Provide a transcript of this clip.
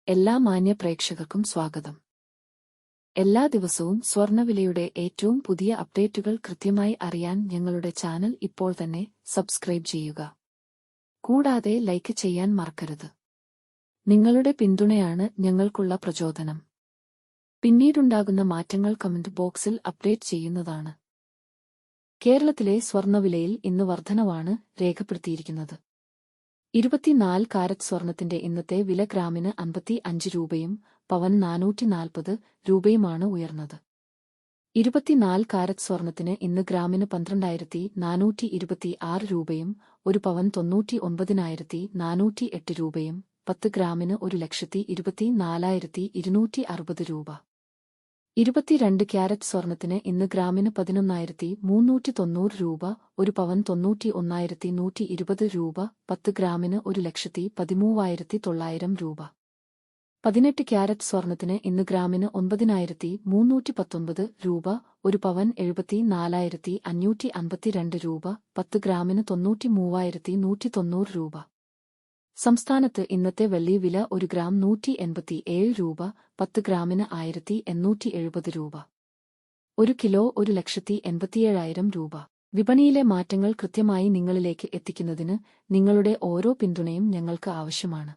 എല്ലാ മാന്യ പ്രേക്ഷകർക്കും സ്വാഗതം. എല്ലാ ദിവസവും സ്വർണ്ണവിലയുടെ ഏറ്റവും പുതിയ അപ്ഡേറ്റുകൾ കൃത്യമായി അറിയാൻ ഞങ്ങളുടെ ചാനൽ ഇപ്പോൾ തന്നെ സബ്സ്ക്രൈബ് ചെയ്യുക. കൂടാതെ ലൈക്ക് ചെയ്യാൻ മറക്കരുത്. നിങ്ങളുടെ പിന്തുണയാണ് ഞങ്ങൾക്കുള്ള പ്രചോദനം. പിന്നീടുണ്ടാകുന്ന മാറ്റങ്ങൾ കമന്റ് ബോക്സിൽ അപ്ഡേറ്റ് ചെയ്യുന്നതാണ്. കേരളത്തിലെ സ്വർണ്ണവിലയിൽ ഇന്ന് വർധനവാണ് രേഖപ്പെടുത്തിയിരിക്കുന്നത്. 24 കാരറ്റ് സ്വർണത്തിന്റെ ഇന്നത്തെ വില ഗ്രാമിന് 55 രൂപയും പവൻ 440 രൂപയുമാണ് ഉയർന്നത്. 24 കാരറ്റ് സ്വർണത്തിന് ഇന്ന് ഗ്രാമിന് 12,426 രൂപയും ഒരു പവൻ 99,408 രൂപയും 10 ഗ്രാമിന് 1,24,260 രൂപ. 22 ക്യാരറ്റ് സ്വർണത്തിന് ഇന്ന് ഗ്രാമിന് 11,390 രൂപ, ഒരു പവൻ 91,120 രൂപ, 10 ഗ്രാമിന് 1,13,900 രൂപ. 18 ക്യാരറ്റ് സ്വർണത്തിന് ഇന്ന് ഗ്രാമിന് 9,319 രൂപ, ഒരു പവൻ 74,552 രൂപ, 10 ഗ്രാമിന് 93,190 രൂപ. സംസ്ഥാനത്ത് ഇന്നത്തെ വെള്ളി വില 1 ഗ്രാം 187 രൂപ, 10 ഗ്രാമിന് 1,870 രൂപ. 1 കിലോ 1,87,000 രൂപ. വിപണിയിലെ മാറ്റങ്ങൾ കൃത്യമായി നിങ്ങളിലേക്ക് എത്തിക്കുന്നതിന് നിങ്ങളുടെ ഓരോ പിന്തുണയും ഞങ്ങൾക്ക് ആവശ്യമാണ്.